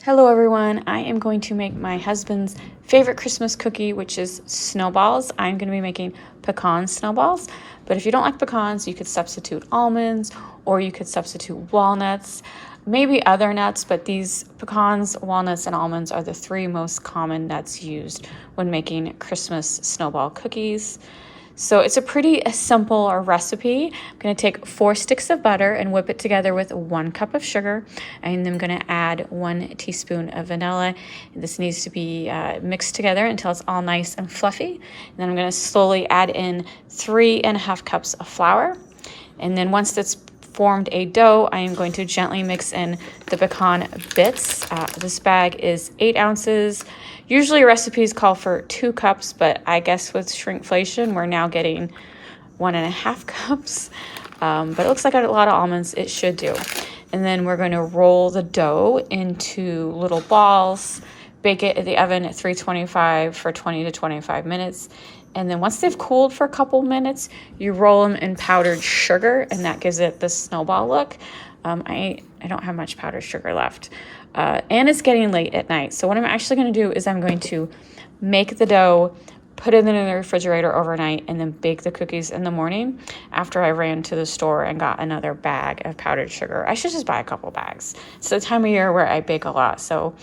Hello everyone, I am going to make my husband's favorite Christmas cookie, which is snowballs. I'm going to be making pecan snowballs, but if you don't like pecans, you could substitute almonds or you could substitute walnuts, maybe other nuts, but these pecans, walnuts, and almonds are the three most common nuts used when making Christmas snowball cookies. So it's a pretty simple recipe. I'm going to take 4 sticks of butter and whip it together with 1 cup of sugar. And I'm going to add 1 teaspoon of vanilla. This needs to be mixed together until it's all nice and fluffy. And then I'm going to slowly add in 3½ cups of flour. And then once that's formed a dough, I am going to gently mix in the pecan bits. This bag is 8 ounces. Usually recipes call for 2 cups, but I guess with shrinkflation, we're now getting 1½ cups. But it looks like a lot of almonds, it should do. And then we're going to roll the dough into little balls, bake it in the oven at 325 for 20 to 25 minutes. And then once they've cooled for a couple minutes, you roll them in powdered sugar, and that gives it the snowball look. I don't have much powdered sugar left. And it's getting late at night. So what I'm actually going to do is I'm going to make the dough, put it in the refrigerator overnight, and then bake the cookies in the morning after I ran to the store and got another bag of powdered sugar. I should just buy a couple bags. It's the time of year where I bake a lot, so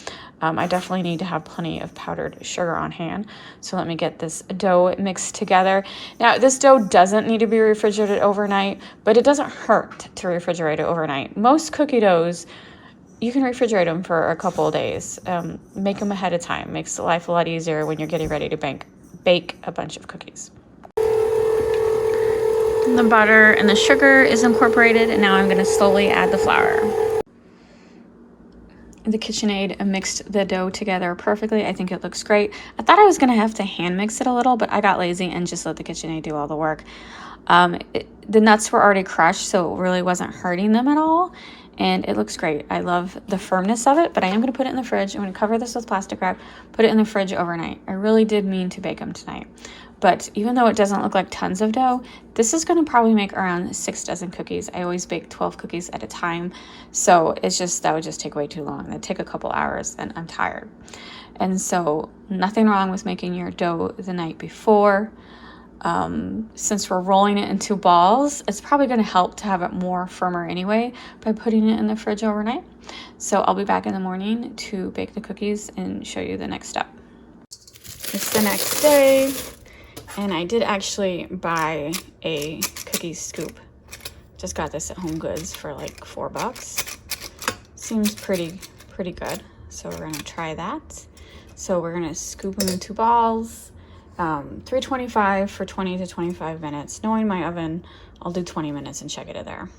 I definitely need to have plenty of powdered sugar on hand. So let me get this dough mixed together. Now, this dough doesn't need to be refrigerated overnight, but it doesn't hurt to refrigerate it overnight. Most cookie doughs, you can refrigerate them for a couple of days. Make them ahead of time. Makes life a lot easier when you're getting ready to bake a bunch of cookies. The butter and the sugar is incorporated, and now I'm going to slowly add the flour. The KitchenAid mixed the dough together perfectly. I think it looks great. I thought I was going to have to hand mix it a little, but I got lazy and just let the KitchenAid do all the work. The nuts were already crushed, so it really wasn't hurting them at all. And it looks great. I love the firmness of it, but I am going to put it in the fridge. I'm going to cover this with plastic wrap, put it in the fridge overnight. I really did mean to bake them tonight. But even though it doesn't look like tons of dough, this is going to probably make around 6 dozen cookies. I always bake 12 cookies at a time. So that would just take way too long. It'd take a couple hours and I'm tired. And so nothing wrong with making your dough the night before. Since we're rolling it into balls, it's probably going to help to have it more firmer anyway by putting it in the fridge overnight. So I'll be back in the morning to bake the cookies and show you the next step. It's the next day, and I did actually buy a cookie scoop. Just got this at Home Goods for like $4. Seems pretty good. So we're going to try that. So we're going to scoop them into balls. 325 for 20 to 25 minutes. Knowing my oven, I'll do 20 minutes and check it in there.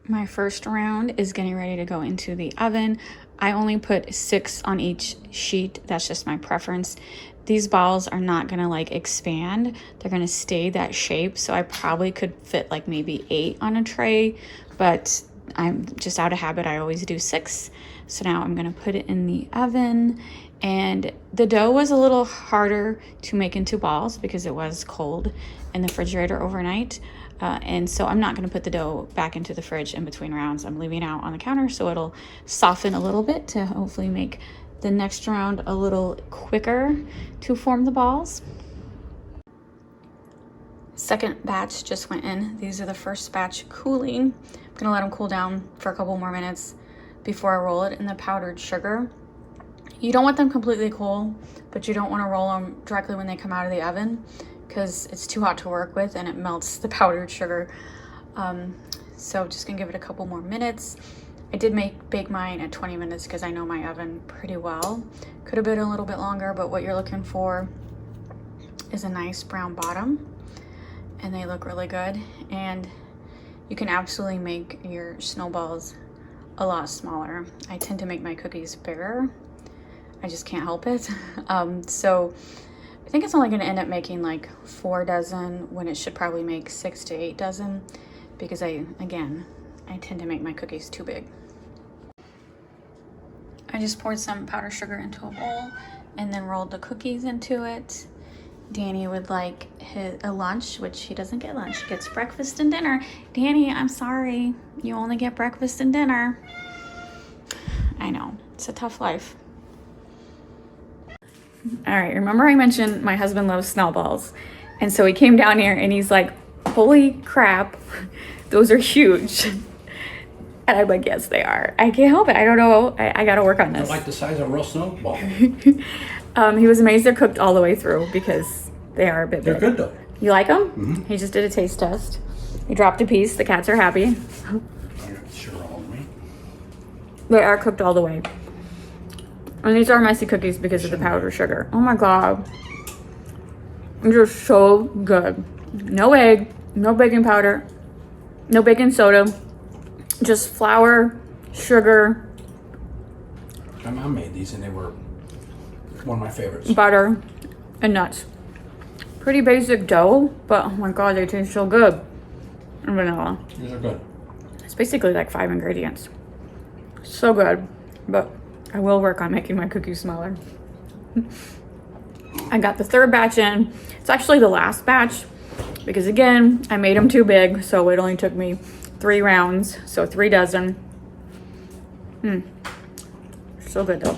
My first round is getting ready to go into the oven. I only put 6 on each sheet. That's just my preference. These balls are not gonna like expand. They're gonna stay that shape. So I probably could fit like maybe 8 on a tray, but I'm just out of habit. I always do 6. So now I'm gonna put it in the oven. And the dough was a little harder to make into balls because it was cold in the refrigerator overnight. And so I'm not going to put the dough back into the fridge in between rounds. I'm leaving it out on the counter so it'll soften a little bit to hopefully make the next round a little quicker to form the balls. Second batch just went in. These are the first batch cooling. I'm going to let them cool down for a couple more minutes before I roll it in the powdered sugar. You don't want them completely cool, but you don't want to roll them directly when they come out of the oven because it's too hot to work with and it melts the powdered sugar. So just gonna give it a couple more minutes. I did bake mine at 20 minutes because I know my oven pretty well. Could have been a little bit longer, but what you're looking for is a nice brown bottom, and they look really good. And you can absolutely make your snowballs a lot smaller. I tend to make my cookies bigger. I just can't help it. So I think it's only going to end up making like 4 dozen when it should probably make 6 to 8 dozen because I tend to make my cookies too big. I just poured some powdered sugar into a bowl and then rolled the cookies into it. Danny would like a lunch, which he doesn't get lunch. He gets breakfast and dinner. Danny, I'm sorry. You only get breakfast and dinner. I know. It's a tough life. All right. Remember I mentioned my husband loves snowballs. And so he came down here and he's like, holy crap. Those are huge. And I'm like, yes, they are. I can't help it. I don't know. I got to work on this. They're like the size of a real snowball. He was amazed they're cooked all the way through because they are a bit They're big. good though. You like them? Mm-hmm. He just did a taste test. He dropped a piece. The cats are happy. I got sugar all over me. They are cooked all the way. And these are messy cookies because of the powdered sugar. Oh my God. They're so good. No egg, no baking powder, no baking soda, just flour, sugar. My mom made these and they were one of my favorites. Butter, and nuts. Pretty basic dough, but oh my God, they taste so good. And vanilla. These are good. It's basically like 5 ingredients. So good, but I will work on making my cookies smaller. I got the 3rd batch in. It's actually the last batch because again, I made them too big, so it only took me 3 rounds, so 3 dozen. So good though.